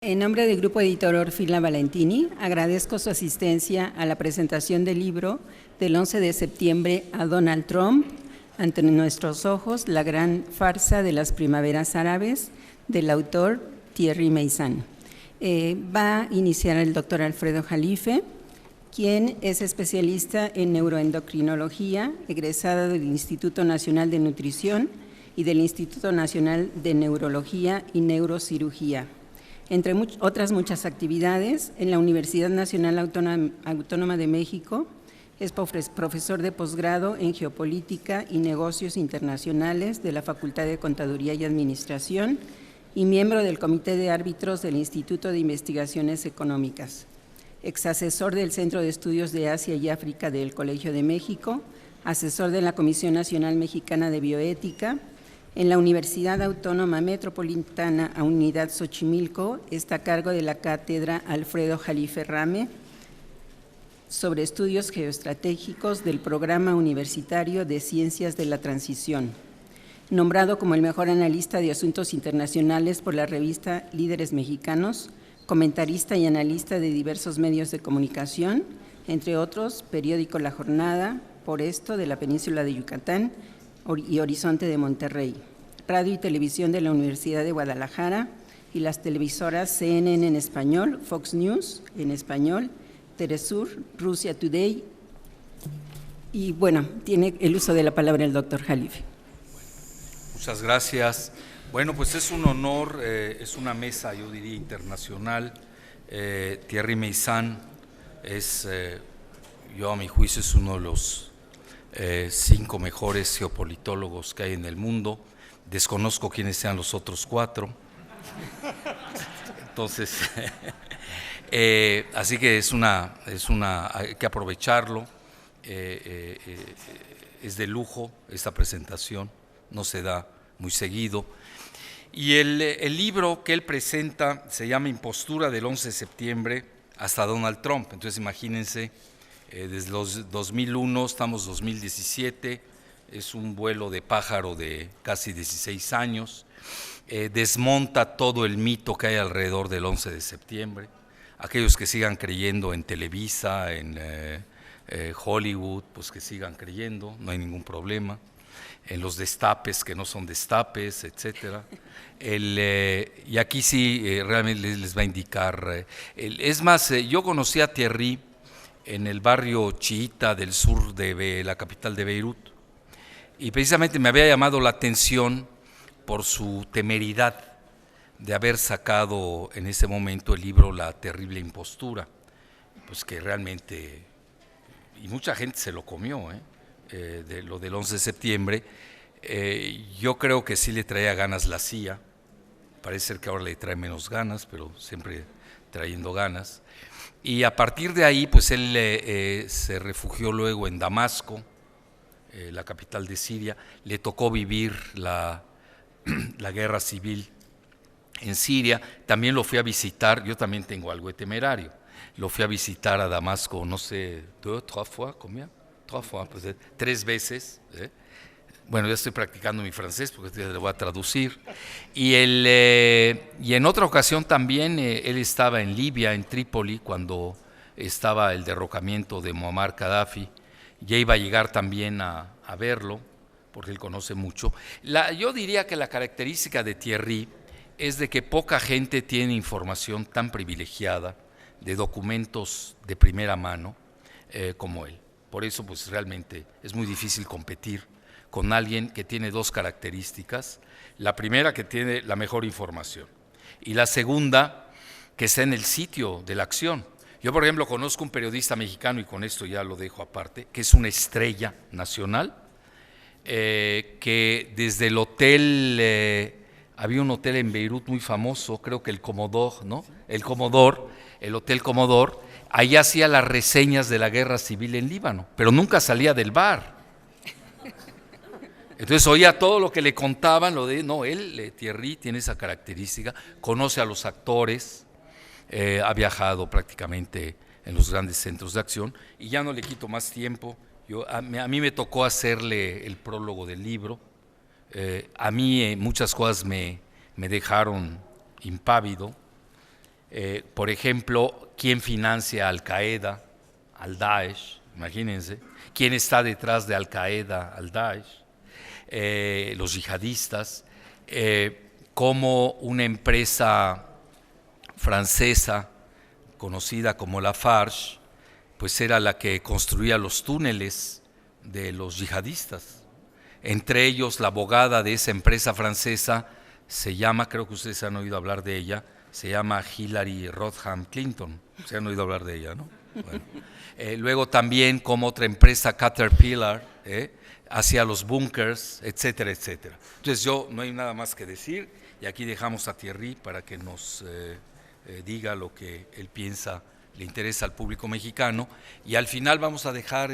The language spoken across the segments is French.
En nombre del Grupo Editor Orfila Valentini, agradezco su asistencia a la presentación del libro del 11 de septiembre a Donald Trump, ante nuestros ojos, la gran farsa de las primaveras árabes, del autor Thierry Meyssan. Va a iniciar el doctor Alfredo Jalife, quien es especialista en neuroendocrinología, egresada del Instituto Nacional de Nutrición y del Instituto Nacional de Neurología y Neurocirugía. Entre otras muchas actividades, en la Universidad Nacional Autónoma de México es profesor de posgrado en Geopolítica y Negocios Internacionales de la Facultad de Contaduría y Administración y miembro del Comité de Árbitros del Instituto de Investigaciones Económicas, exasesor del Centro de Estudios de Asia y África del Colegio de México, asesor de la Comisión Nacional Mexicana de Bioética. En la Universidad Autónoma Metropolitana Unidad Xochimilco está a cargo de la cátedra Alfredo Jalife Rame sobre estudios geoestratégicos del Programa Universitario de Ciencias de la Transición. Nombrado como el mejor analista de asuntos internacionales por la revista Líderes Mexicanos, comentarista y analista de diversos medios de comunicación, entre otros, periódico La Jornada, Por Esto de la Península de Yucatán y Horizonte de Monterrey, radio y televisión de la Universidad de Guadalajara y las televisoras CNN en español, Fox News en español, Telesur, Rusia Today. Y bueno, tiene el uso de la palabra el doctor Jalife. Muchas gracias. Bueno, pues es un honor, es una mesa, yo diría, internacional. Thierry Meyssan es, yo a mi juicio, es uno de los 5 mejores geopolitólogos que hay en el mundo. Desconozco quiénes sean los otros 4. Entonces, así que hay que aprovecharlo. Es de lujo esta presentación, no se da muy seguido. Y el libro que él presenta se llama Impostura del 11 de septiembre hasta Donald Trump. Entonces, imagínense. Desde los 2001, estamos 2017, es un vuelo de pájaro de casi 16 años, desmonta todo el mito que hay alrededor del 11 de septiembre, aquellos que sigan creyendo en Televisa, en Hollywood, pues que sigan creyendo, no hay ningún problema, en los destapes que no son destapes, etcétera. Y aquí sí realmente les va a indicar, es más, yo conocí a Thierry en el barrio chiita del sur de la capital de Beirut, y precisamente me había llamado la atención por su temeridad de haber sacado en ese momento el libro La terrible impostura, pues que realmente, y mucha gente se lo comió, de lo del 11 de septiembre, yo creo que sí le traía ganas la CIA, parece ser que ahora le trae menos ganas, pero siempre trayendo ganas. Y a partir de ahí, pues él se refugió luego en Damasco, la capital de Siria. Le tocó vivir la guerra civil en Siria. También lo fui a visitar, yo también tengo algo de temerario. Lo fui a visitar a Damasco, no sé, 2, 3 fois, ¿combien? 3 fois, pues, 3 veces. Bueno, ya estoy practicando mi francés porque le voy a traducir. Y en otra ocasión también él estaba en Libia, en Trípoli, cuando estaba el derrocamiento de Muammar Gaddafi. Ya iba a llegar también a verlo, porque él conoce mucho. Yo diría que la característica de Thierry es de que poca gente tiene información tan privilegiada de documentos de primera mano como él. Por eso, pues realmente es muy difícil competir con alguien que tiene 2 características. La primera, que tiene la mejor información, y la segunda, que está en el sitio de la acción. Yo, por ejemplo, conozco un periodista mexicano, y con esto ya lo dejo aparte, que es una estrella nacional, que desde el hotel, había un hotel en Beirut muy famoso, creo que el Comodor, ¿no? El Hotel Comodor, ahí hacía las reseñas de la guerra civil en Líbano, pero nunca salía del bar. Entonces oía todo lo que le contaban, Thierry tiene esa característica, conoce a los actores, ha viajado prácticamente en los grandes centros de acción, y ya no le quito más tiempo. A mí me tocó hacerle el prólogo del libro. A mí muchas cosas me dejaron impávido, Por ejemplo, ¿quién financia a Al-Qaeda, al Daesh? Imagínense. ¿Quién está detrás de Al-Qaeda, al Daesh? Los yihadistas. Cómo una empresa francesa conocida como Lafarge, pues era la que construía los túneles de los yihadistas. Entre ellos, la abogada de esa empresa francesa se llama, creo que ustedes han oído hablar de ella, se llama Hillary Rodham Clinton. Se han oído hablar de ella, ¿no? Bueno. Luego también como otra empresa, Caterpillar, hacía los bunkers, etcétera, etcétera. Entonces no hay nada más que decir, y aquí dejamos a Thierry para que nos diga lo que él piensa le interesa al público mexicano, y al final vamos a dejar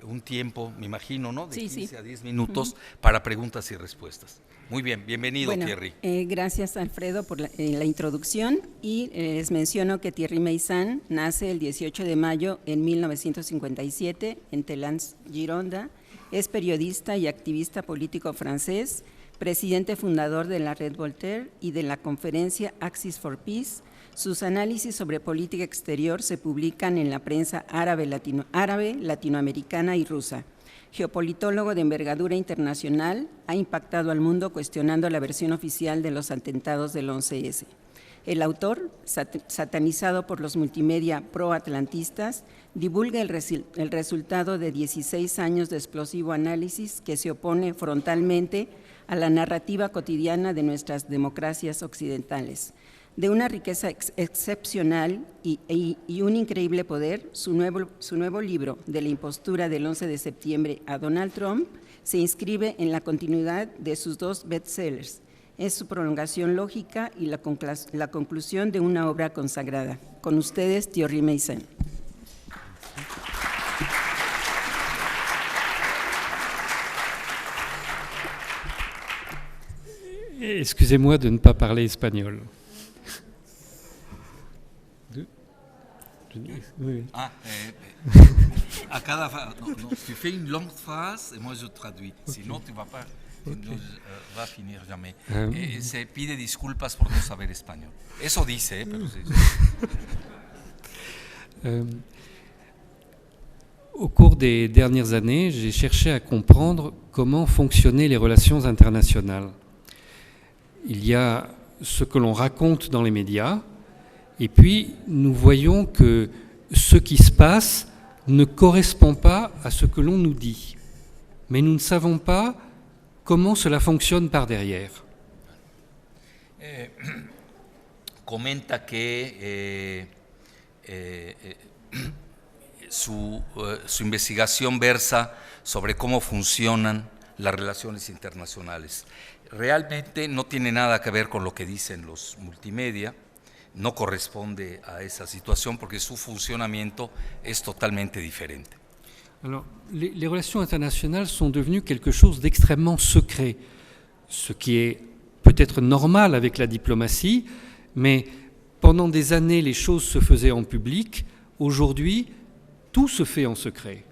un tiempo, me imagino, ¿no? De 15 a 10 minutos para preguntas y respuestas. Muy bien, bienvenido, bueno, Thierry. Gracias, Alfredo, por la introducción, y les menciono que Thierry Meyssan nace el 18 de mayo en 1957 en Telans, Gironda. Es periodista y activista político francés, presidente fundador de la Red Voltaire y de la conferencia Axis for Peace. Sus análisis sobre política exterior se publican en la prensa árabe, latinoamericana y rusa. Geopolitólogo de envergadura internacional, ha impactado al mundo cuestionando la versión oficial de los atentados del 11S. El autor, satanizado por los multimedia pro-atlantistas, divulga el resultado de 16 años de explosivo análisis que se opone frontalmente a la narrativa cotidiana de nuestras democracias occidentales. De una riqueza excepcional y un increíble poder, su nuevo libro, De la impostura del 11 de septiembre a Donald Trump, se inscribe en la continuidad de sus dos bestsellers. Es su prolongación lógica y la conclusión de una obra consagrada. Con ustedes, Thierry Meyssan. Excusez-moi de ne pas parler espagnol. Oui. À cada tu fais une longue phrase et moi je traduis. Sinon, tu vas pas, okay. Va finir jamais. Se pide disculpas por no saber español. Eso dice, pero sí. Au cours des dernières années, j'ai cherché à comprendre comment fonctionnaient les relations internationales. Il y a ce que l'on raconte dans les médias, et puis nous voyons que ce qui se passe ne correspond pas à ce que l'on nous dit. Mais nous ne savons pas comment cela fonctionne par derrière. Comenta que su investigación versa sobre cómo funcionan las relaciones internacionales. Realmente no tiene nada que ver con lo que dicen los multimedia, no corresponde a esa situación porque su funcionamiento es totalmente diferente. Alors, les relations internationales sont devenues quelque chose d'extrêmement secret, ce qui est peut-être normal avec la diplomatie, mais pendant des années, les choses se faisaient en public. Aujourd'hui, tout se fait en secret.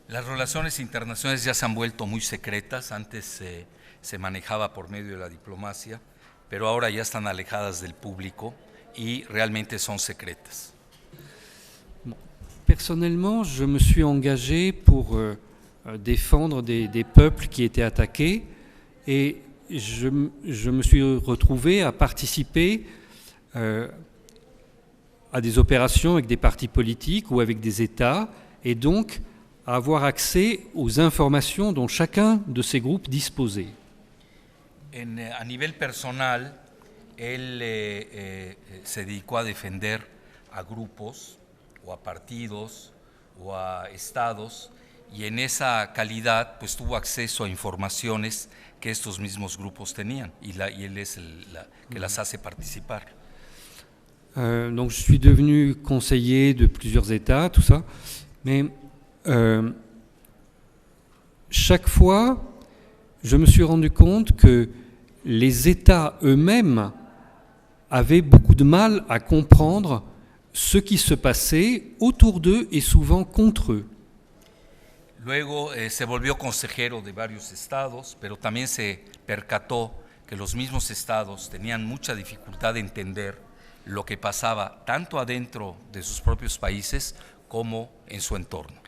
Las relaciones internacionales ya se han vuelto muy secretas. Antes se manejaba por medio de la diplomacia, pero ahora ya están alejadas del público y realmente son secretas. Personnellement, je me suis engagé pour défendre des peuples qui étaient attaqués, et je me suis retrouvé à participer à des opérations avec des partis politiques ou avec des États, et donc à avoir accès aux informations dont chacun de ces groupes disposait. A nivel personal, él se dedicó a defender a grupos o a partidos o a estados, y en esa calidad pues tuvo acceso a informaciones que estos mismos grupos tenían, y él es que las hace participar. Donc je suis devenu conseiller de plusieurs États, tout ça, mais chaque fois, je me suis rendu compte que les États eux-mêmes avaient beaucoup de mal à comprendre ce qui se passait autour d'eux et souvent contre eux. Luego se volvió consejero de varios estados, pero también se percató que los mismos estados tenían mucha dificultad de entender lo que pasaba tanto adentro de sus propios países como en su entorno.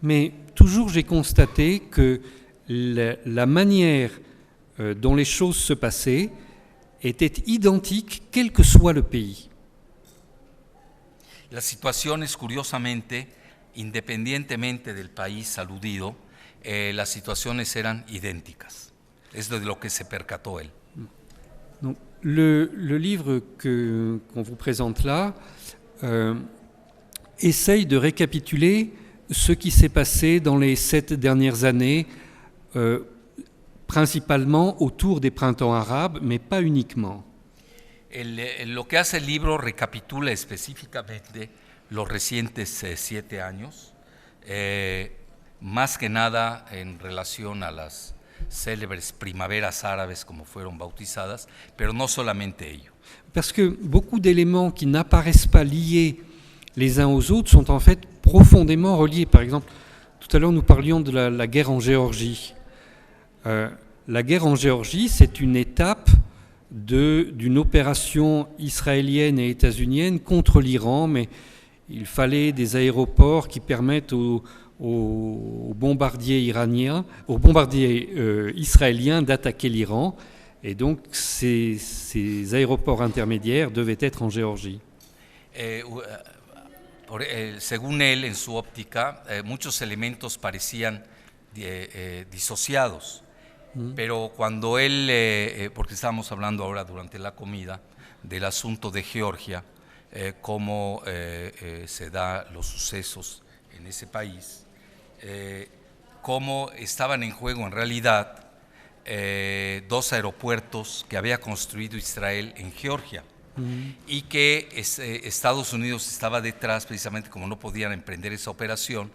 Mais toujours j'ai constaté que la manière dont les choses se passaient était identique quel que soit le pays. Las situaciones, curiosamente, independientemente del país aludido, las situaciones eran idénticas. Es de lo que se percató él. Donc, le livre qu'on vous présente là essaye de récapituler ce qui s'est passé dans les 7 dernières années, principalement autour des printemps arabes, mais pas uniquement. Lo que hace el libro recapitula específicamente los recientes 7 años, más que nada en relación a las célebres primaveras árabes como fueron bautizadas, pero no solamente ello. Parce que beaucoup d'éléments qui n'apparaissent pas liés les uns aux autres sont en fait profondément reliés. Par exemple, tout à l'heure nous parlions de la guerre en Géorgie. La guerre en Géorgie, c'est une étape d'une opération israélienne et états-unienne contre l'Iran, mais il fallait des aéroports qui permettent aux bombardiers israéliens d'attaquer l'Iran, et donc ces aéroports intermédiaires devaient être en Géorgie. Según él, en su óptica, muchos elementos parecían disociados, pero cuando él, porque estábamos hablando ahora durante la comida del asunto de Georgia, cómo se da los sucesos en ese país, cómo estaban en juego en realidad 2 aeropuertos que había construido Israel en Georgia. Y que Estados Unidos estaba detrás, precisamente como no podían emprender esa operación,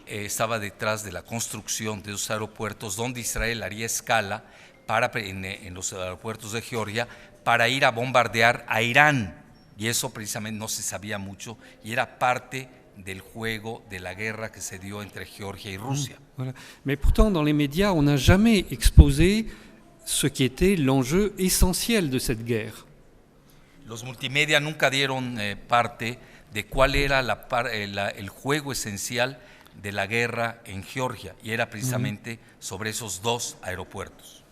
estaba detrás de la construcción de esos aeropuertos donde Israel haría escala en los aeropuertos de Georgia para ir a bombardear a Irán. Y eso precisamente no se sabía mucho y era parte del juego de la guerra que se dio entre Georgia y Rusia. Voilà. Mais pourtant, dans les médias, on n'a jamais exposé ce qui était l'enjeu essentiel de cette guerre. Los multimedia nunca dieron parte de cuál era el juego esencial de la guerra en Georgia, y era precisamente sobre esos 2 aeropuertos.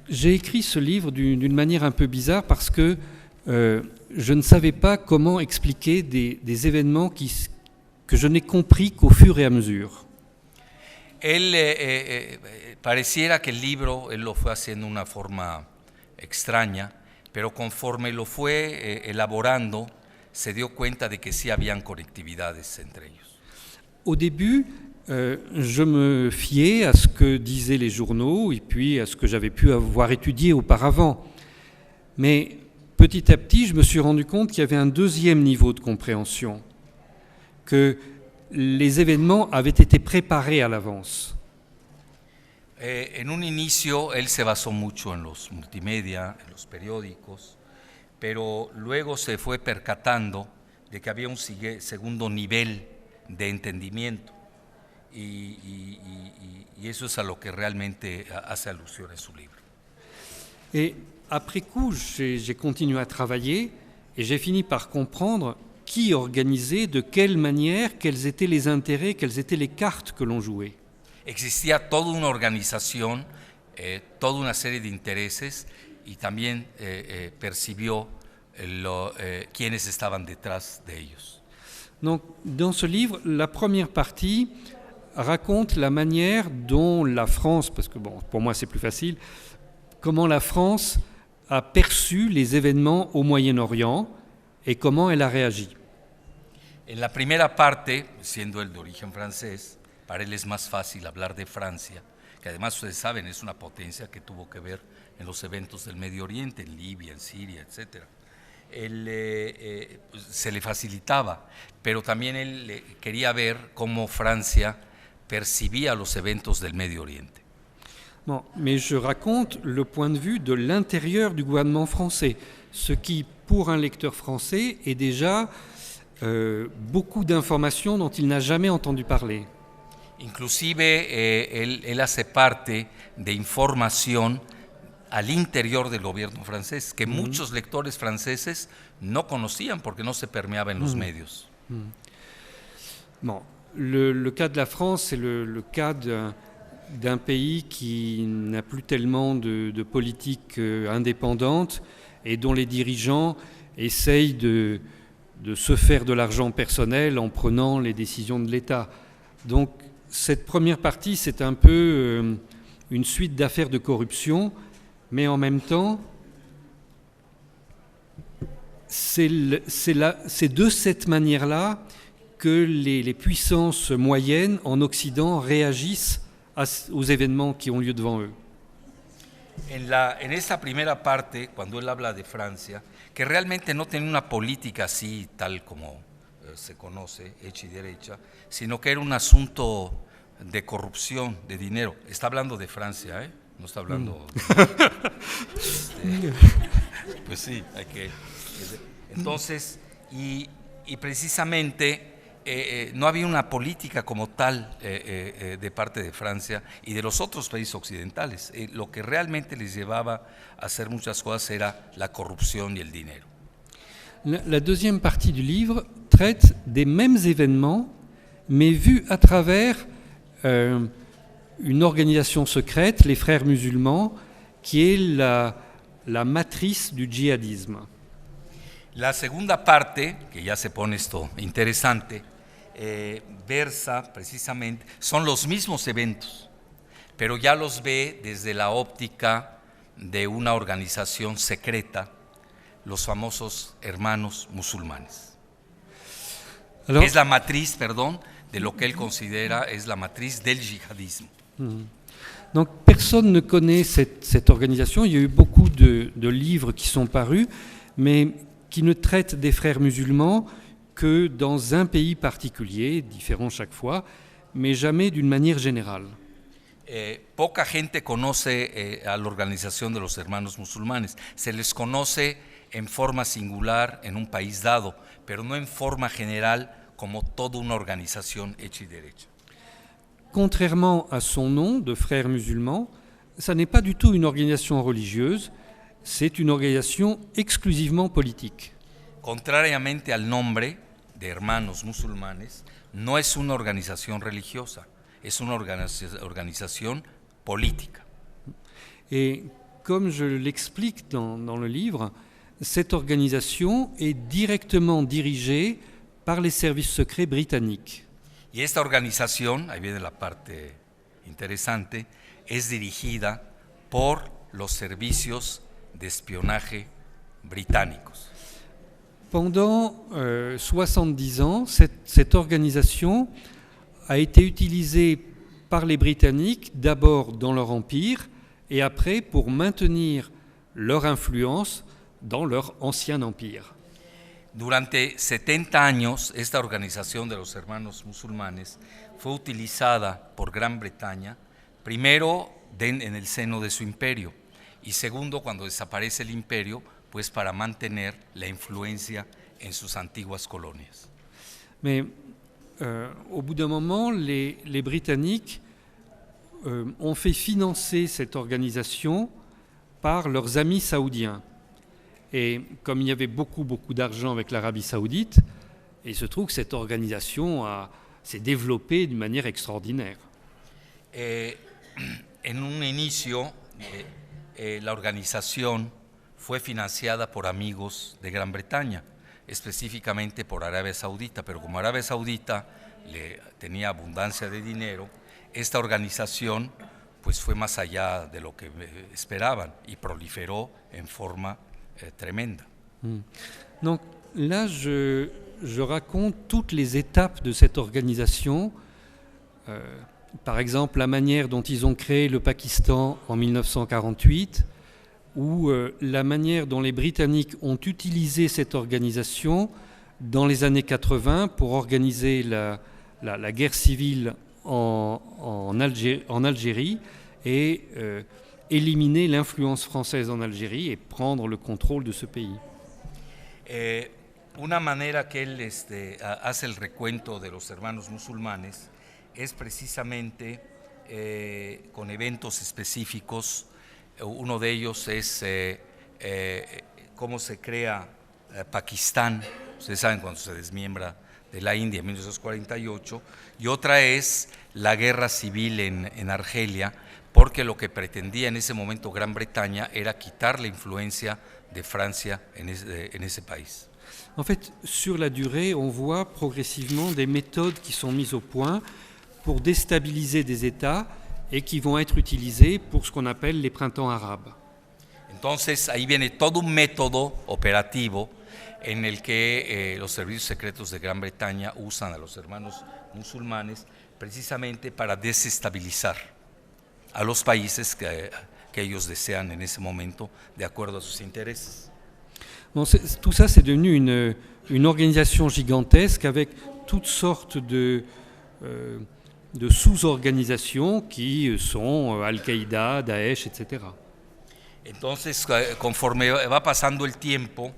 J'ai écrit ce livre d'une manière un peu bizarre parce que je ne savais pas comment expliquer des événements que je n'ai compris qu'au fur et à mesure. Pareciera que el libro él lo fue haciendo de una forma extraña, pero conforme lo fue elaborando, se dio cuenta de que sí habían conectividades entre ellos. Au début, je me fiais à ce que disaient les journaux et puis à ce que j'avais pu avoir étudié auparavant. Mais petit à petit, je me suis rendu compte qu'il y avait un deuxième niveau de compréhension, que les événements avaient été préparés à l'avance. En un inicio él se basó mucho en los multimedia, en los periódicos, pero luego se fue percatando de que había un segundo nivel de entendimiento y eso es a lo que realmente hace alusión en su libro. Et après coup, j'ai continué à travailler et j'ai fini par comprendre qui organisait, de quelle manière, quels étaient les intérêts, quelles étaient les cartes que l'on jouait. Existía toda una organización, toda una serie de intereses y también percibió quiénes estaban detrás de ellos. Donc, dans ce livre, la première partie raconte la manière dont la France, parce que bon, pour moi c'est plus facile, comment la France a perçu les événements au Moyen-Orient et comment elle a réagi. En la primera parte, siendo él de origen francés, para él es más fácil hablar de Francia, que además ustedes saben es una potencia que tuvo que ver en los eventos del Medio Oriente, en Libia, en Siria, etc. Se le facilitaba, pero también él quería ver cómo Francia percibía los eventos del Medio Oriente. Bon, mais je raconte le point de vue de l'intérieur du gouvernement français, ce qui, pour un lecteur français, est déjà beaucoup d'informations dont il n'a jamais entendu parler. Inclusive él hace parte de información al interior del gobierno francés, que muchos lectores franceses no conocían porque no se permeaba en los medios. Bon, le cas de la France, c'est le cas d'un pays qui n'a plus tellement de politique indépendante et dont les dirigeants essayent de se faire de l'argent personnel en prenant les décisions de l'État. Donc cette première partie, c'est un peu une suite d'affaires de corruption, mais en même temps, c'est de cette manière-là que les puissances moyennes en Occident réagissent aux événements qui ont lieu devant eux. En esta primera parte, cuando él habla de Francia, que realmente no tenía una política así, tal como se conoce, hecha y derecha, sino que era un asunto de corrupción, de dinero. Está hablando de Francia, ¿eh? No está hablando pues sí, hay que... Entonces, y precisamente no había una política como tal de parte de Francia y de los otros países occidentales. Lo que realmente les llevaba a hacer muchas cosas era la corrupción y el dinero. La deuxième partie du livre traite des mêmes événements, mais vus à travers une organisation secrète, les Frères musulmans, qui est la matrice du djihadisme. La segunda parte, que ya se pone esto interesante, versa precisamente, son los mismos eventos, pero ya los ve desde la óptica de una organización secreta, los famosos hermanos musulmanes. Alors, es la matriz, perdón, de lo que él considera es la matriz del yihadismo. Donc personne ne connaît cette organisation. Il y a eu beaucoup de livres qui sont parus, mais qui ne traitent des frères musulmans que dans un pays particulier, différent chaque fois, mais jamais d'une manière générale. Poca gente conoce a la organización de los hermanos musulmanes. Se les conoce en forma singular en un país dado, pero no en forma general como toda una organización hecha y derecha. Contrairement à son nom de frères musulmans, ça n'est pas du tout une organisation religieuse, c'est une organisation exclusivement politique. Contrariamente al nombre de hermanos musulmanes, no es una organización religiosa, es una organización política. Et comme je l'explique dans le livre, cette organisation est directement dirigée par les services secrets britanniques. Y esta organización, ahí viene la parte interesante, es dirigida por los servicios de espionaje británicos. Pendant 70 ans, cette organisation a été utilisée par les Britanniques d'abord dans leur empire et après pour maintenir leur influence dans leur ancien empire. Durante 70 años, esta organización de los hermanos musulmanes fue utilizada por Gran Bretaña, primero en el seno de su imperio y segundo, cuando desaparece el imperio, pues para mantener la influencia en sus antiguas colonias. Mais au bout d'un moment, les Britanniques ont fait financer cette organisation par leurs amis saoudiens. Et comme il y avait beaucoup d'argent avec l'Arabie saoudite, il se trouve que cette organisation s'est développée d'une manière extraordinaire. En un inicio, la organización fue financiada por amigos de Gran Bretaña, específicamente por Arabia Saudita, pero como Arabia Saudita tenía abundancia de dinero, esta organización pues fue más allá de lo que esperaban y proliferó en forma tremenda. Donc là, je raconte toutes les étapes de cette organisation. Par exemple, la manière dont ils ont créé le Pakistan en 1948, ou la manière dont les Britanniques ont utilisé cette organisation dans les années 80 pour organiser la guerre civile en Algérie et éliminer l'influence française en Algérie et prendre le contrôle de ce pays. Una manera que él hace el recuento de los hermanos musulmanes es precisamente con eventos específicos Uno de ellos es cómo se crea Pakistán, ustedes saben, cuando se desmiembra de la India en 1948, y otra es la guerra civil en Argelia, porque lo que pretendía en ese momento Gran Bretaña era quitar la influencia de Francia en ese país. En fait, sur la durée, on voit progressivement des méthodes qui sont mises au point pour déstabiliser des États et qui vont être utilisées pour ce qu'on appelle les printemps arabes. Entonces ahí viene todo un método operativo en el que los servicios secretos de Gran Bretaña usan a los hermanos musulmanes precisamente para desestabilizar a los países que ellos desean en ese momento de acuerdo a sus intereses. Bon, tout ça, c'est devenu une organisation gigantesque avec toutes sortes de sous-organisations qui sont Al-Qaïda, Daesh, etc. Entonces, conforme va pasando el tiempo,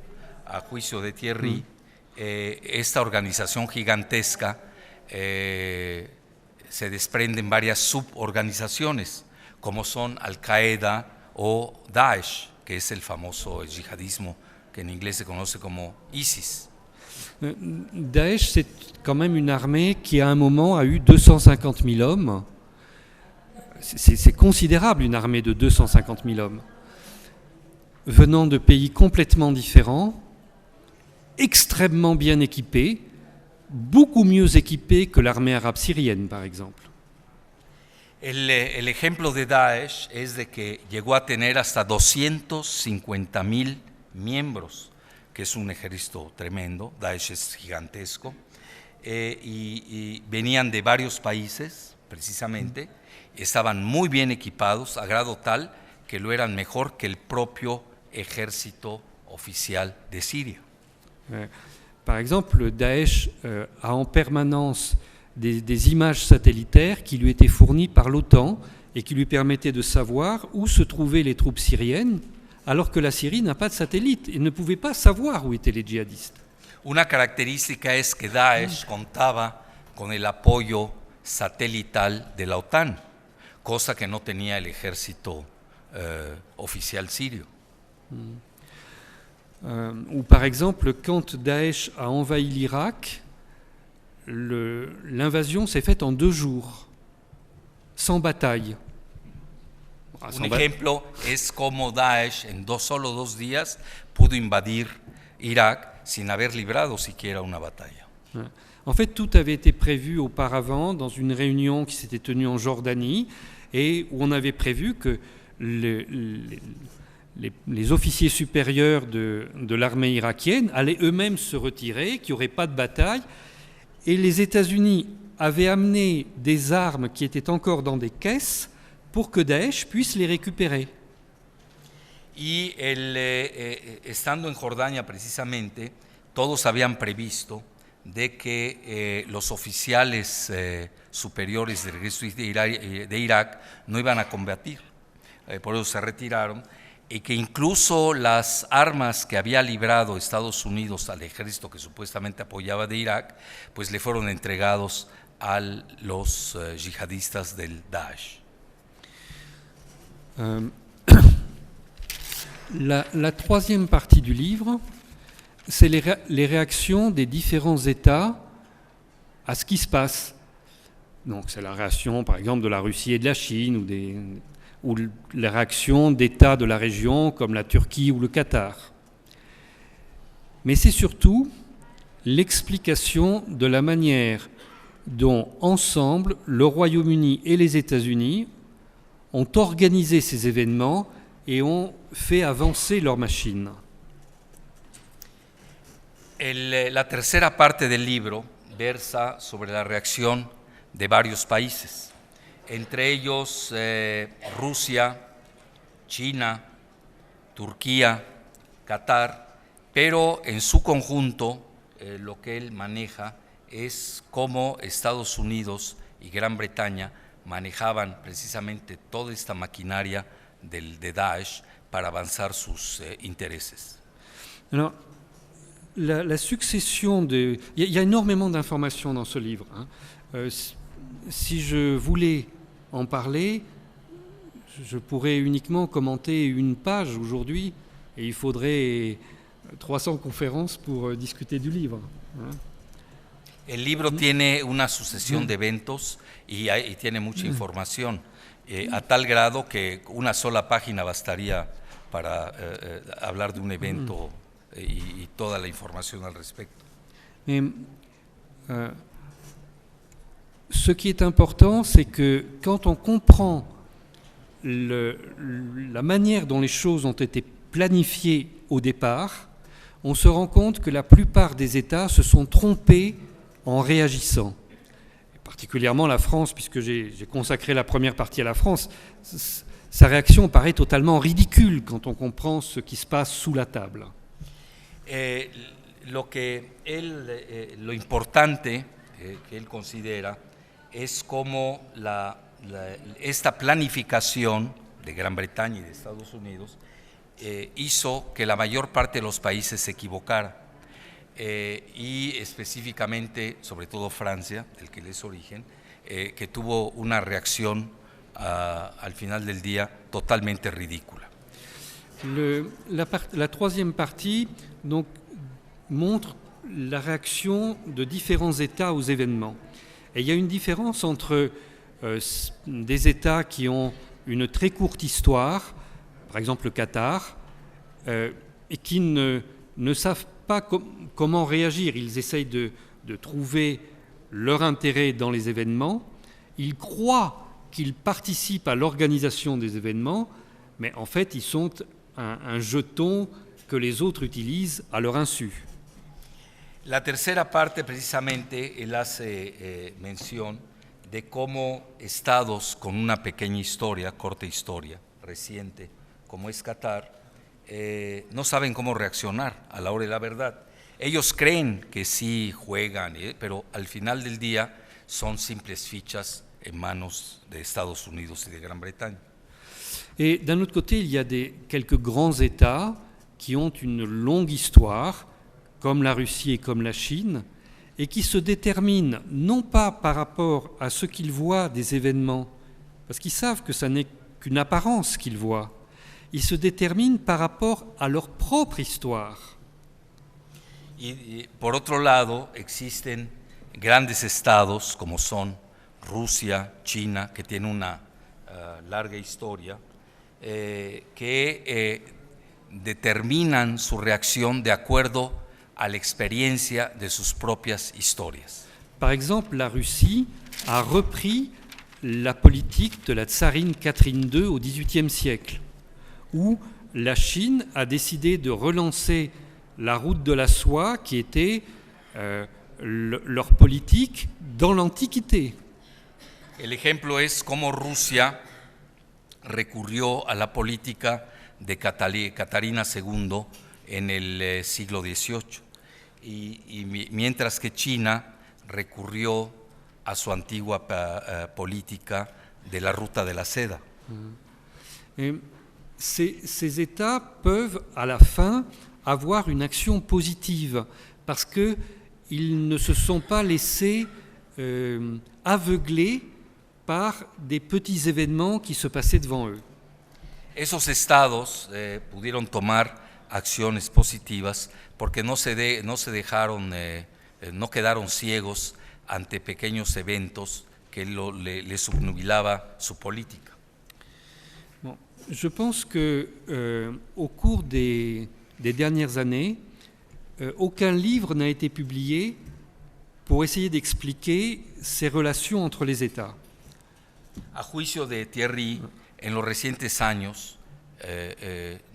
a juicio de Thierry, esta organización gigantesca se desprenden varias suborganizaciones, como son Al-Qaeda o Daesh, que es el famoso yihadismo que en inglés se conoce como ISIS. Daesh, c'est quand même une armée qui, à un moment, a eu 250 000 hommes. C'est considérable, une armée de 250 000 hommes, venant de pays complètement différents, extrêmement bien équipés, beaucoup mieux équipés que l'armée arabe syrienne, par exemple. El ejemplo de Daesh es de que llegó a tener hasta 250,000 miembros, que es un ejército tremendo. Daesh es gigantesco, y venían de varios países, precisamente, estaban muy bien equipados, a grado tal que lo eran mejor que el propio ejército oficial de Siria. Par exemple, Daesh a en permanence des images satellitaires qui lui étaient fournies par l'OTAN et qui lui permettaient de savoir où se trouvaient les troupes syriennes, alors que la Syrie n'a pas de satellite et ne pouvait pas savoir où étaient les djihadistes. Una característica es que Daesh contaba con el apoyo satelital de la OTAN, cosa que no tenía el ejército oficial sirio. Ou par exemple, quand Daesh a envahi l'Irak, l'invasion s'est faite en 2 jours, sans bataille. Un ejemplo es cómo Daesh en solo 2 días pudo invadir Irak sin haber librado siquiera una batalla. En fait, tout avait été prévu auparavant dans une réunion qui s'était tenue en Jordanie et où on avait prévu que les officiers supérieurs de l'armée irakienne allaient eux-mêmes se retirer, qu'il n'y aurait pas de bataille. Et les États-Unis avaient amené des armes qui étaient encore dans des caisses pour que Daesh puisse les récupérer. Y estando en Jordania precisamente, todos habían previsto de que los oficiales superiores del ejército de Irak no iban a combatir, por eso se retiraron, y que incluso las armas que había librado Estados Unidos al ejército que supuestamente apoyaba de Irak, pues le fueron entregados a los yihadistas del Daesh. La troisième partie du livre, c'est les réactions des différents États à ce qui se passe. Donc c'est la réaction, par exemple, de la Russie et de la Chine, ou les réactions d'États de la région comme la Turquie ou le Qatar. Mais c'est surtout l'explication de la manière dont, ensemble, le Royaume-Uni et les États-Unis ont organisé ces événements et ont fait avancer leur machine. La tercera parte del libro versa sobre la reacción de varios países, entre ellos Rusia, China, Turquía, Qatar, pero en su conjunto lo que él maneja es cómo Estados Unidos y Gran Bretaña manejaban precisamente toda esta maquinaria de Daesh para avanzar sus intereses. Alors, la succession de... Il y a énormément d'informations dans ce livre. Si je voulais en parler, je pourrais uniquement commenter une page aujourd'hui et il faudrait 300 conférences pour discuter du livre. Hein. El libro tiene una sucesión de eventos y tiene mucha información, a tal grado que una sola página bastaría para hablar de un evento y toda la información al respecto. Mais, ce qui est important, c'est que quand on comprend la manière dont les choses ont été planifiées au départ, on se rend compte que la plupart des États se sont trompés en réagissant. Et particulièrement la France, puisque j'ai consacré la première partie à la France, sa réaction paraît totalement ridicule quand on comprend ce qui se passe sous la table. Lo importante que él considera es cómo esta planificación de Gran Bretaña y de Estados Unidos hizo que la mayor parte de los países se equivocara, y específicamente, sobre todo Francia, del que él es origen, que tuvo una reacción al final del día totalmente ridícula. La troisième partie donc, montre la réaction de différents États aux événements. Et il y a une différence entre des États qui ont une très courte histoire, par exemple le Qatar, et qui ne savent pas comment réagir. Ils essayent de trouver leur intérêt dans les événements. Ils croient qu'ils participent à l'organisation des événements, mais en fait, ils sont un jeton que les autres utilisent à leur insu. La tercera parte, precisamente, él hace mención de cómo estados con una pequeña historia, corta historia, reciente, como es Qatar, no saben cómo reaccionar a la hora de la verdad. Ellos creen que sí juegan, pero al final del día son simples fichas en manos de Estados Unidos y de Gran Bretaña. Et d'un autre côté, il y a quelques grands États qui ont une longue histoire, comme la Russie et comme la Chine, et qui se déterminent non pas par rapport à ce qu'ils voient des événements, parce qu'ils savent que ça n'est qu'une apparence qu'ils voient, ils se déterminent par rapport à leur propre histoire. Y por otro lado, existen grandes estados como son Rusia, China, que tienen una larga historia, que determinan su reacción de acuerdo a la experiencia de sus propias historias. Par exemple, la Russie a repris la politique de la tsarine Catherine II au XVIIIe siècle, où la Chine a décidé de relancer la route de la soie qui était leur politique dans l'Antiquité. El ejemplo es cómo Rusia recurrió a la política de Catarina II en el siglo XVIII, y mientras que China recurrió a su antigua política de la ruta de la seda. Et ces États peuvent, à la fin, avoir une action positive parce qu'ils ne se sont pas laissés aveugler par des petits événements qui se passaient devant eux. Esos estados pudieron tomar acciones positivas porque no quedaron ciegos ante pequeños eventos que les subnubilaba su política. Bon, je pense que au cours des dernières années, aucun livre n'a été publié pour essayer d'expliquer ces relations entre les États. A juicio de Thierry, en los recientes años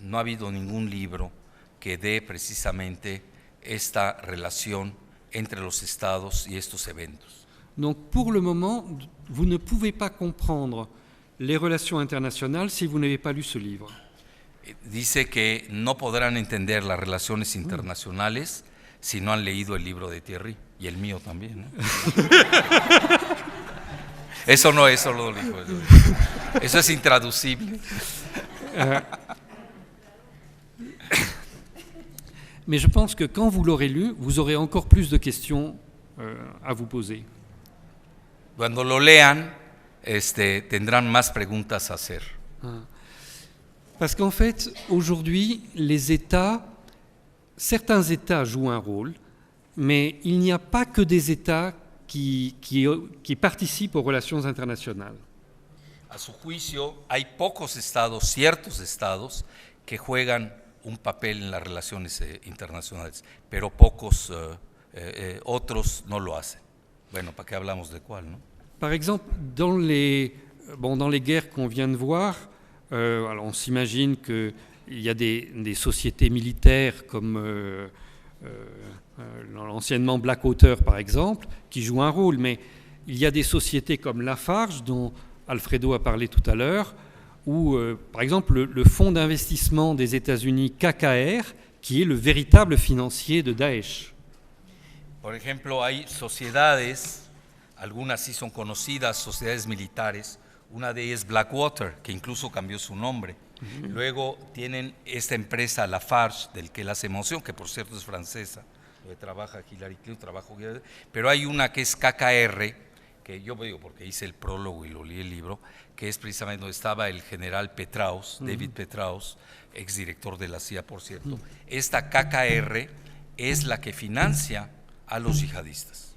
no ha habido ningún libro que dé precisamente esta relación entre los estados y estos eventos. Donc pour le moment, vous ne pouvez pas comprendre les relations internationales si vous n'avez pas lu ce livre. Dice que no podrán entender las relaciones internacionales si no han leído el libro de Thierry, y el mío también, ¿no? Eso lo dijo. Eso es intraducible. Mais je pense que quand vous l'aurez lu, vous aurez encore plus de questions à vous poser. Cuando lo lean, tendrán más preguntas a hacer. Parce qu'en fait, aujourd'hui, les États, certains États jouent un rôle, mais il n'y a pas que des États qui participent aux relations internationales. A su juicio, hay pocos estados, ciertos estados, que juegan un papel en las relaciones internacionales, pero pocos otros no lo hacen. Bueno, ¿para qué hablamos de cuál, no? Par exemple, dans les guerres qu'on vient de voir, alors on s'imagine qu'il y a des sociétés militaires comme l'anciennement Blackwater, par exemple, qui jouent un rôle, mais il y a des sociétés comme Lafarge, dont Alfredo a parlé tout à l'heure, ou par exemple le fonds d'investissement des États-Unis KKR, qui est le véritable financier de Daesh. Por ejemplo, hay sociedades, algunas sí son conocidas, sociedades militares, una de ellas Blackwater, que incluso cambió su nombre. Luego tienen esta empresa Lafarge, del que él hace mención, que por cierto es francesa, donde trabaja Hillary Clinton, pero hay una que es KKR, que yo digo porque hice el prólogo y lo leí el libro, que es precisamente donde estaba el general Petraeus, David Petraeus, exdirector de la CIA, por cierto. Esta KKR es la que financia a los yihadistas.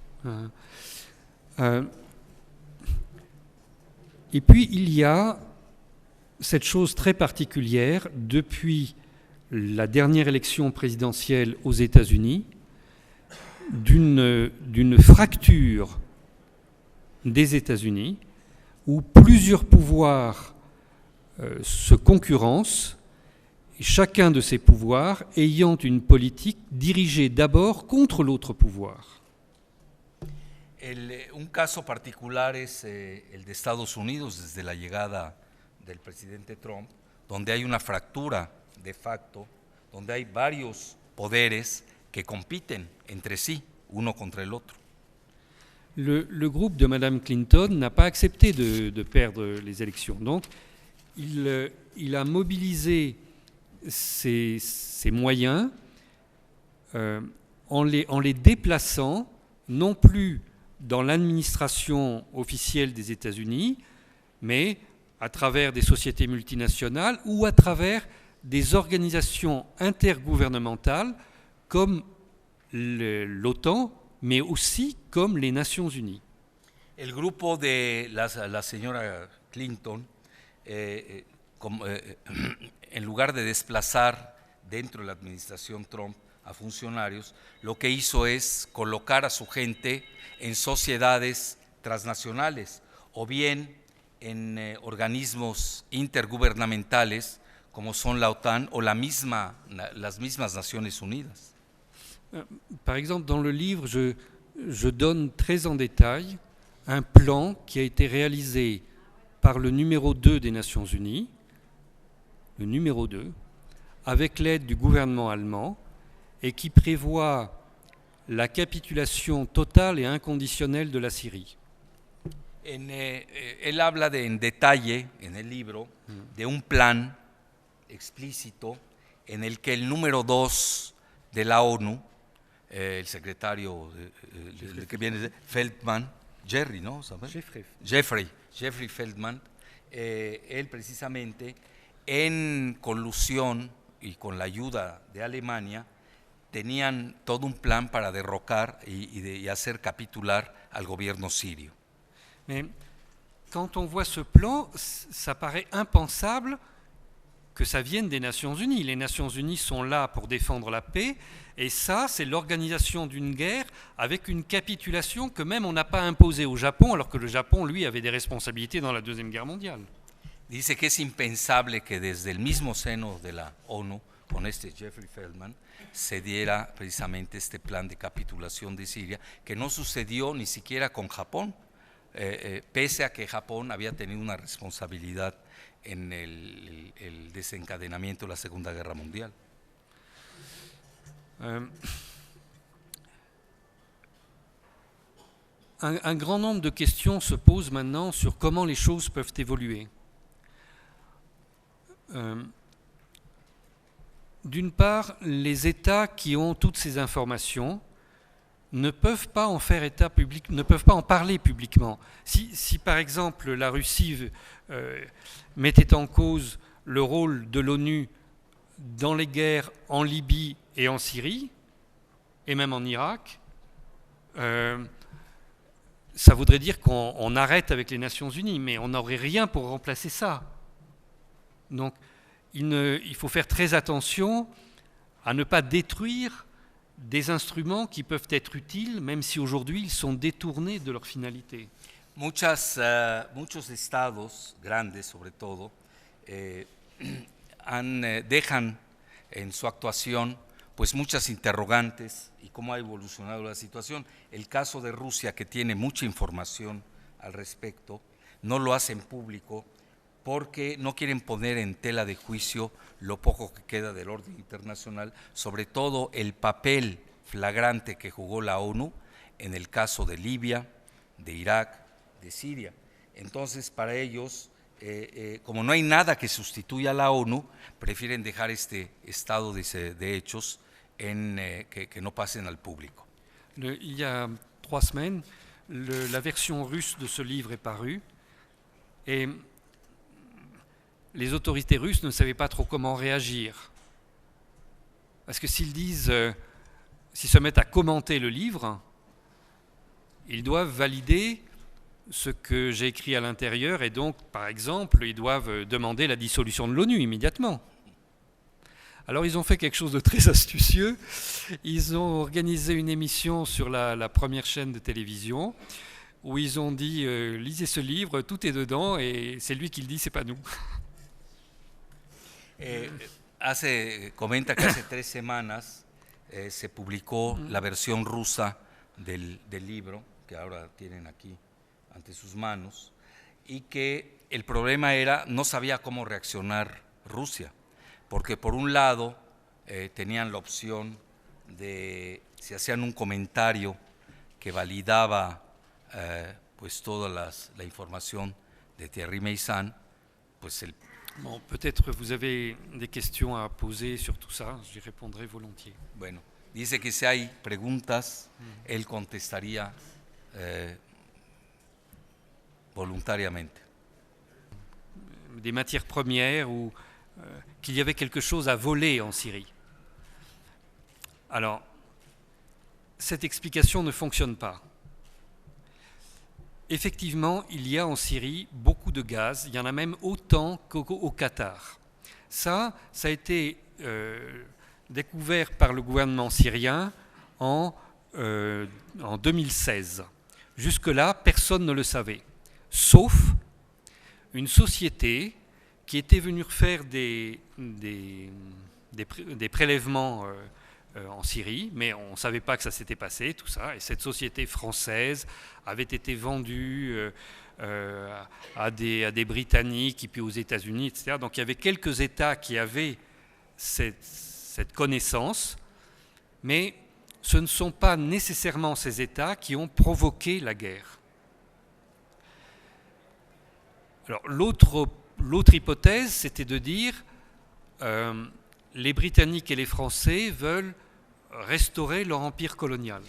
Et puis il y a cette chose très particulière depuis la dernière élection présidentielle aux États-Unis, d'une fracture des États-Unis où plusieurs pouvoirs se concurrencent, et chacun de ces pouvoirs ayant une politique dirigée d'abord contre l'autre pouvoir. Un caso particular es el de Estados Unidos desde la llegada del presidente Trump, donde hay una fractura de facto, donde hay varios poderes que compiten entre sí, uno contra el otro. Le groupe de Mme Clinton n'a pas accepté de perdre les élections. Donc, il a mobilisé ses moyens en les déplaçant, non plus dans l'administration officielle des États-Unis, mais à travers des sociétés multinationales ou à travers des organisations intergouvernementales comme l'OTAN, mais aussi comme les Nations Unies. El grupo de la señora Clinton, en lugar de desplazar dentro de la administración Trump a funcionarios, lo que hizo es colocar a su gente en sociedades transnacionales o bien en organismos intergubernamentales como son la OTAN o las mismas Naciones Unidas. Par exemple, dans le livre, je donne très en détail un plan qui a été réalisé par le numéro 2 des Nations Unies, le numéro 2, avec l'aide du gouvernement allemand, et qui prévoit la capitulation totale et inconditionnelle de la Syrie. Él habla en detalle en el libro de un plan explícito en el que el número 2 de la ONU, el secretario que viene de Feldman, Jerry, ¿no? ¿Sabes? Jeffrey Feldman, él precisamente en colusión y con la ayuda de Alemania tenían todo un plan para derrocar y hacer capitular al gobierno sirio. Mais quand on voit ce plan, ça paraît impensable que ça vienne des Nations Unies. Les Nations Unies sont là pour défendre la paix, et ça, c'est l'organisation d'une guerre avec une capitulation que même on n'a pas imposée au Japon, alors que le Japon, lui, avait des responsabilités dans la Deuxième Guerre mondiale. Dice que es impensable que desde el mismo seno de la ONU, con este Jeffrey Feldman, se diera precisamente este plan de capitulación de Siria, que no sucedió ni siquiera con Japón, pese a que Japón había tenido una responsabilidad en el desencadenamiento de la Segunda Guerra Mundial. Un grand nombre de questions se posent maintenant sur comment les choses peuvent évoluer. D'une part, les États qui ont toutes ces informations ne peuvent pas en faire état public, ne peuvent pas en parler publiquement. Si par exemple la Russie mettait en cause le rôle de l'ONU dans les guerres en Libye et en Syrie, et même en Irak, ça voudrait dire qu'on arrête avec les Nations Unies, mais on n'aurait rien pour remplacer ça. Donc il faut faire très attention à ne pas détruire des instruments qui peuvent être utiles, même si aujourd'hui ils sont détournés de leur finalité. Muchos estados, grandes sobre todo, dejan en su actuación pues muchas interrogantes y cómo ha evolucionado la situación. El caso de Rusia, que tiene mucha información al respecto, no lo hacen público porque no quieren poner en tela de juicio lo poco que queda del orden internacional, sobre todo el papel flagrante que jugó la ONU en el caso de Libia, de Irak, de Siria. Entonces, para ellos, como no hay nada que sustituya a la ONU, prefieren dejar este estado de hechos que no pasen al público. Il y a 3 semaines, la version russe de ce livre est parue et les autorités russes ne savaient pas trop comment réagir. Parce que s'ils se mettent à commenter le livre, ils doivent valider ce que j'ai écrit à l'intérieur et donc, par exemple, ils doivent demander la dissolution de l'ONU immédiatement. Alors ils ont fait quelque chose de très astucieux. Ils ont organisé une émission sur la première chaîne de télévision où ils ont dit lisez ce livre, tout est dedans et c'est lui qui le dit, c'est pas nous. Comenta que hace 3 semanas se publicó la versión rusa del libro, que ahora tienen aquí ante sus manos, y que el problema era, no sabía cómo reaccionar Rusia, porque por un lado tenían la opción de, si hacían un comentario que validaba pues toda la información de Thierry Meyssan, pues el... Bon, peut-être vous avez des questions à poser sur tout ça, j'y répondrai volontiers. Bueno, dice que si hay preguntas, él contestaría voluntariamente. Des matières premières ou qu'il y avait quelque chose à voler en Syrie. Alors, cette explication ne fonctionne pas. Effectivement, il y a en Syrie beaucoup de gaz, il y en a même autant qu'au Qatar. Ça a été découvert par le gouvernement syrien en 2016. Jusque-là, personne ne le savait, sauf une société qui était venue faire des prélèvements en Syrie, mais on ne savait pas que ça s'était passé, tout ça. Et cette société française avait été vendue à des Britanniques et puis aux États-Unis, etc. Donc il y avait quelques États qui avaient cette connaissance, mais ce ne sont pas nécessairement ces États qui ont provoqué la guerre. Alors l'autre hypothèse, c'était de dire les Britanniques et les Français veulent restaurer leur empire colonial.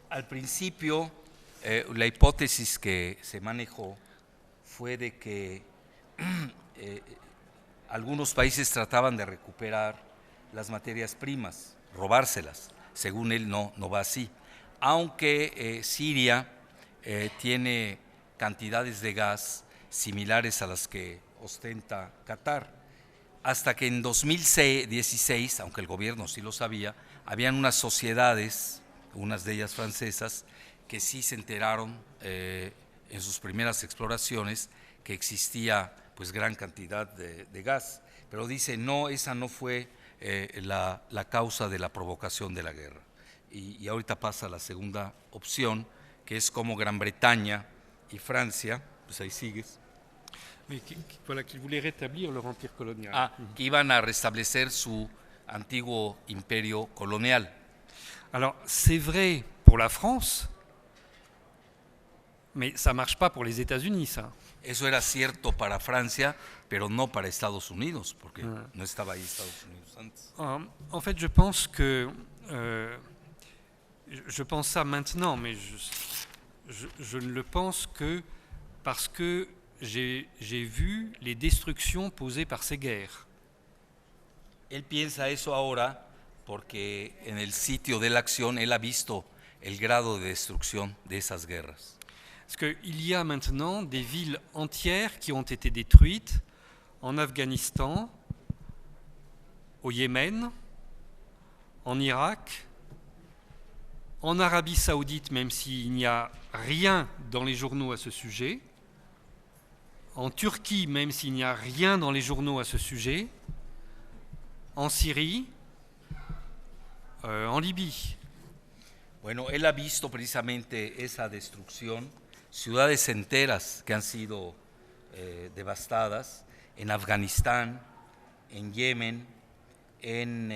Al principio, la hipótesis que se manejó fue de que algunos países trataban de recuperar las materias primas, robárselas. Según él, no va así. Aunque Siria tiene cantidades de gas similares a las que ostenta Qatar, hasta que en 2016, aunque el gobierno sí lo sabía, habían unas sociedades, unas de ellas francesas, que sí se enteraron en sus primeras exploraciones que existía pues gran cantidad de gas, pero dice no, esa no fue la causa de la provocación de la guerra. Y ahorita pasa la segunda opción, que es como Gran Bretaña y Francia, pues ahí sigues. Mais voilà, qu'ils voulaient rétablir leur empire colonial. Que iban a restablecer su antiguo imperio colonial. Alors, c'est vrai pour la France, mais ça ne marche pas pour les États-Unis, ça. Eso era cierto para Francia, pero no para Estados Unidos, porque no estaba ahí Estados Unidos antes. En fait, je pense que je pense ça maintenant, mais je ne le pense que parce que j'ai vu les destructions posées par ces guerres. Él piensa eso ahora porque en el sitio de la acción él ha visto el grado de destrucción de esas guerras. Parce qu'il y a maintenant des villes entières qui ont été détruites en Afghanistan, au Yémen, en Irak, en Arabie Saoudite, même s'il n'y a rien dans les journaux à ce sujet, en Turquie, même s'il n'y a rien dans les journaux à ce sujet, en Syrie, en Libye. Bueno, él ha visto precisamente esa destrucción, ciudades enteras que han sido devastadas en Afganistán, en Yemen, en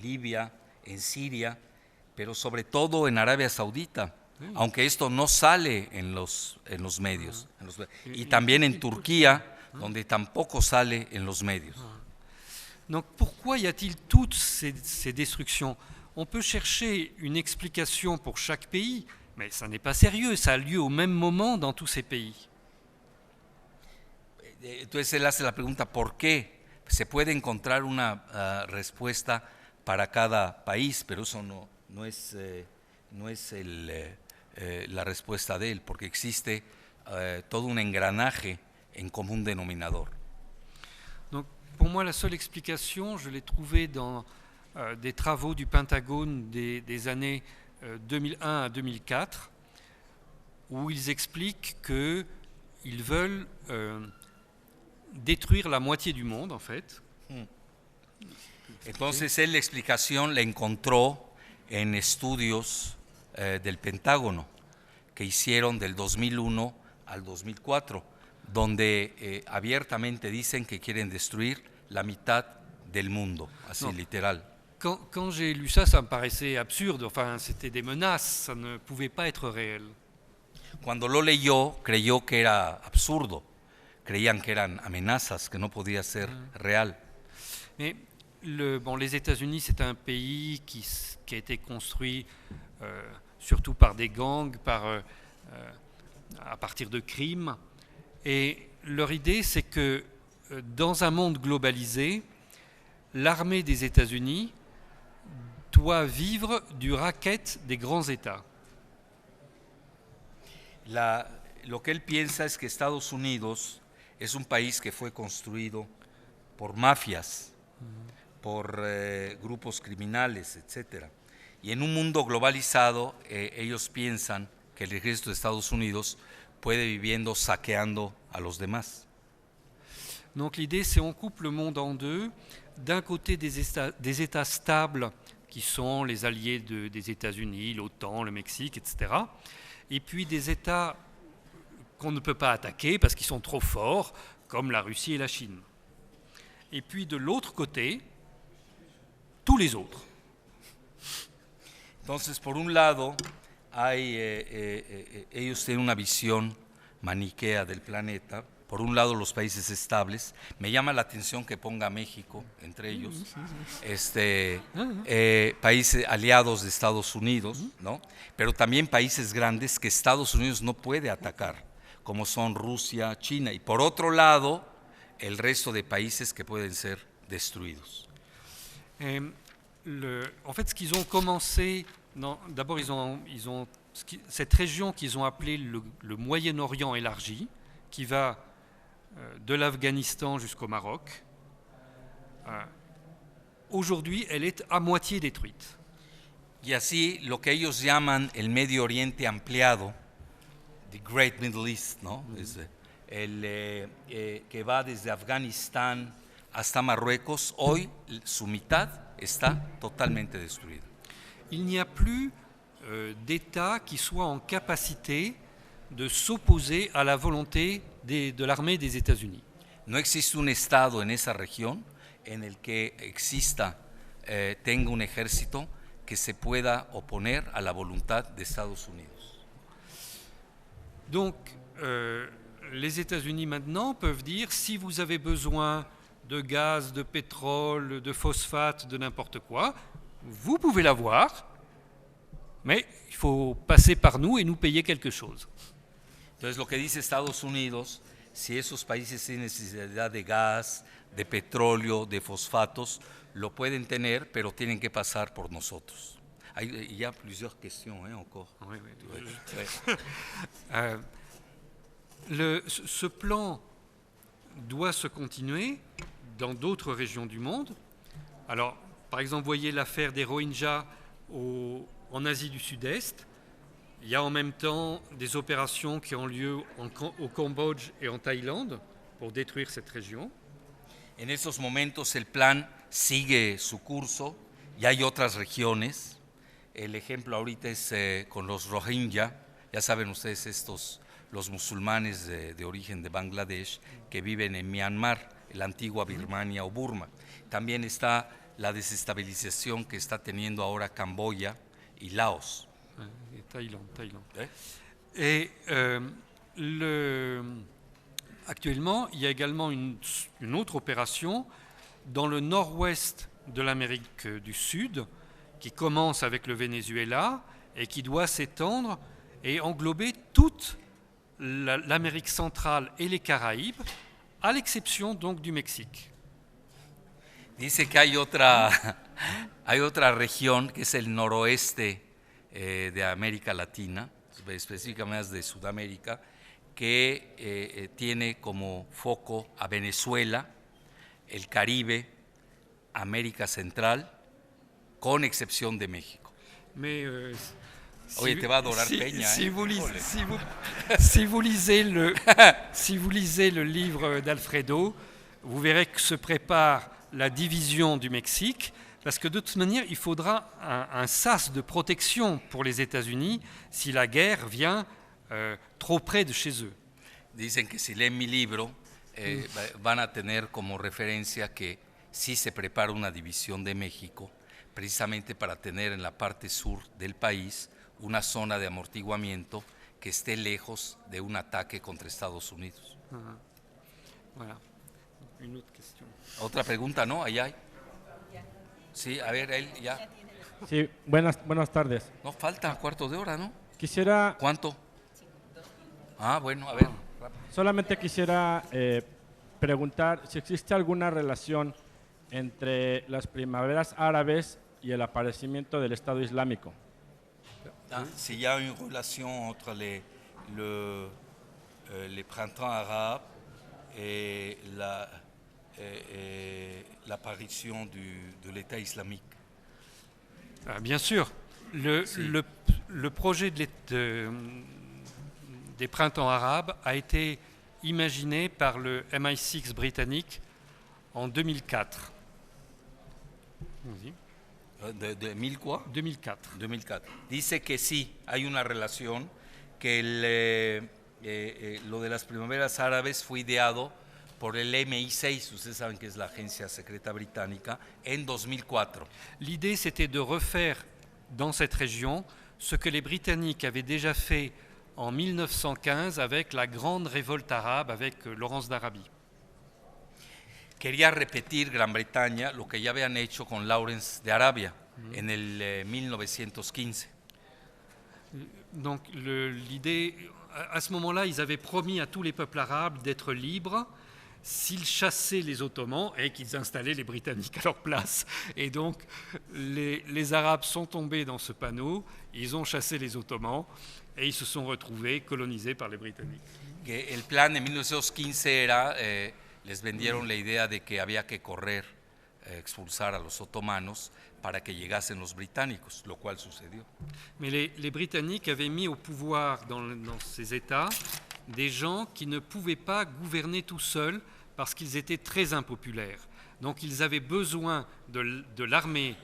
Libia, en Siria, pero sobre todo en Arabia Saudita, aunque esto no sale en los medios. Y también en Turquía, donde tampoco sale en los medios. Donc pourquoi y a-t-il toutes ces destructions? On peut chercher une explication pour chaque pays, mais ça n'est pas sérieux, ça a lieu au même moment dans tous ces pays. Entonces él hace la pregunta, ¿por qué? Se puede encontrar una respuesta para cada país, pero eso no es la respuesta de él, porque existe todo un engranaje en común denominador. Donc pour moi, la seule explication, je l'ai trouvée dans des travaux du Pentagone des années 2001 à 2004, où ils expliquent qu'ils veulent détruire la moitié du monde, en fait. Entonces él la explicación la encontró en estudios del Pentágono que hicieron del 2001 al 2004, donde abiertamente dicen que quieren destruir la mitad del mundo, así literal. Quand j'ai lu ça, ça me paraissait absurde, enfin c'était des menaces, ça ne pouvait pas être réel. Cuando lo leyó, creyó que era absurdo, creían que eran amenazas, que no podía ser real. Mais les États-Unis, c'est un pays qui a été construit surtout par des gangs, à partir de crimes. Et leur idée, c'est que dans un monde globalisé, l'armée des États-Unis doit vivre du racket des grands États. Lo que él piensa es que Estados Unidos es un país que fue construido por mafias, por grupos criminales, etc. Y en un mundo globalizado, ellos piensan que el ejército de Estados Unidos puede viviendo saqueando a los demás. Donc l'idée, c'est on coupe le monde en deux. D'un côté, des États stables qui sont les alliés des États-Unis, l'OTAN, le Mexique, etc. Et puis des États qu'on ne peut pas attaquer parce qu'ils sont trop forts, comme la Russie et la Chine. Et puis de l'autre côté, tous les autres. Entonces, por un lado, ellos tienen una visión maniquea del planeta. Por un lado, los países estables. Me llama la atención que ponga a México entre ellos, países aliados de Estados Unidos, ¿no? Pero también países grandes que Estados Unidos no puede atacar, como son Rusia, China. Y por otro lado, el resto de países que pueden ser destruidos. En fait, ce qu'ils ont commencé, d'abord ils ont cette région qu'ils ont appelée le Moyen-Orient élargi, qui va de l'Afghanistan jusqu'au Maroc. Aujourd'hui, elle est à moitié détruite. Y así, lo que ellos llaman el Medio Oriente ampliado, the Great Middle East, ¿no? Es que va desde Afganistán hasta Marruecos, hoy su mitad está totalmente destruida. Il n'y a plus d'État qui soit en capacité de s'opposer à la volonté de l'armée des États-Unis. No existe un estado en esa región en el que tenga un ejército que se pueda oponer a la voluntad de Estados Unidos. Donc, les États-Unis maintenant peuvent dire si vous avez besoin de gaz, de pétrole, de phosphate, de n'importe quoi, vous pouvez l'avoir, mais il faut passer par nous et nous payer quelque chose. Entonces, lo que dice Estados Unidos, si esos países tienen necesidad de gas, de petróleo, de fosfatos, lo pueden tener, pero tienen que pasar por nosotros. Il y a plusieurs questions encore. Oui, oui. Ouais. Ce plan doit se continuer dans d'autres régions du monde. Alors, par exemple, vous voyez l'affaire des Rohingyas en Asie du Sud-Est. Il y a en même temps des opérations qui ont lieu au Cambodge et en Thaïlande pour détruire cette région. En estos momentos el plan sigue su curso y hay otras regiones. El ejemplo ahorita es con los Rohingya, ya saben ustedes los musulmanes de origen de Bangladesh que viven en Myanmar, la antigua Birmania o Burma. También está la desestabilización que está teniendo ahora Camboya y Laos. Thaïlande. Et actuellement, il y a également une autre opération dans le nord-ouest de l'Amérique du Sud qui commence avec le Venezuela et qui doit s'étendre et englober toute l'Amérique centrale et les Caraïbes, à l'exception donc du Mexique. Dice que hay otra región que es el noroeste de América Latina, específicamente de Sudamérica, que tiene como foco a Venezuela, el Caribe, América Central, con excepción de México. Mais Oye, te va a adorar Peña. Si vous lisez le livre d'Alfredo, vous verrez que se prépare la division du Mexique, parce que de toute manière, il faudra un sas de protection pour les États-Unis si la guerre vient trop près de chez eux. Dicen que si leen mi libro, van a tener como referencia que sí se prepara una división de México, precisamente para tener en la parte sur del país una zona de amortiguamiento que esté lejos de un ataque contra Estados Unidos. Voilà. Une autre question. Otra pregunta, ¿no? Allá hay. Sí, a ver, él ya. Sí, buenas tardes. No, falta cuarto de hora, ¿no? Quisiera, ¿Cuánto? Ah, bueno, a ver. solamente quisiera preguntar si existe alguna relación entre las primaveras árabes y el aparecimiento del Estado Islámico. S'il y a une relation entre les printemps arabes et l'apparition de l'État islamique. Bien sûr, le projet des printemps arabes a été imaginé par le MI6 britannique en 2004. ¿De mil quoi? 2004. 2004. Dice que sí, hay una relación, que lo de las primaveras árabes fue ideado por el MI6, ustedes saben que es la agencia secreta británica, en 2004. L'idée, c'était de refaire dans cette région ce que les Britanniques avaient déjà fait en 1915 avec la grande révolte arabe avec Lawrence d'Arabie. Quería repetir Gran Bretaña lo que ya habían hecho con Lawrence de Arabia en el 1915. Donc l'idée, à ce moment-là, ils avaient promis à tous les peuples arabes d'être libres s'ils chassaient les Ottomans et qu'ils installaient les Britanniques à leur place. Et donc les Arabes sont tombés dans ce panneau, ils ont chassé les Ottomans et ils se sont retrouvés colonisés par les Britanniques. Que el plan de 1915 era, les vendieron la idea de que había que correr, expulsar a los otomanos para que llegasen los británicos, lo cual sucedió. Mais les Britanniques avaient mis au pouvoir dans ces États des gens qui ne pouvaient pas gouverner tout seuls parce qu'ils étaient très impopulaires. Donc ils avaient besoin de l'armée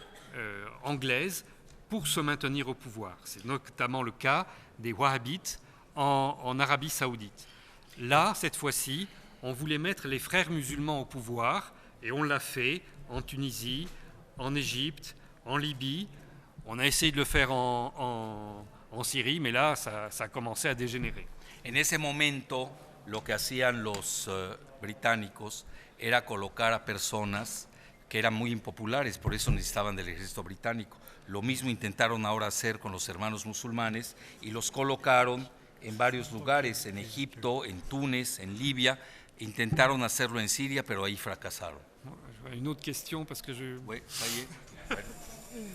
anglaise pour se maintenir au pouvoir. C'est notamment le cas des Wahhabites en Arabie Saoudite. Là, cette fois-ci, on voulait mettre les frères musulmans au pouvoir et on l'a fait en Tunisie, en Égypte, en Libye. On a essayé de le faire en Syrie, mais là, ça a commencé à dégénérer. En ese momento lo que hacían los británicos era colocar a personas que eran muy impopulares, por eso necesitaban del ejército británico. Lo mismo intentaron ahora hacer con los hermanos musulmanes y los colocaron en varios lugares, en Egipto, en Túnez, en Libia. Intentaron hacerlo en Siria, pero ahí fracasaron. Une autre question parce que je... Oui, ça y est.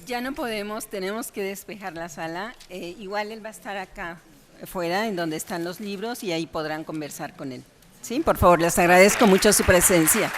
Ya no podemos, tenemos que despejar la sala. Igual él va a estar acá fuera, en donde están los libros, y ahí podrán conversar con él. Sí, por favor, les agradezco mucho su presencia.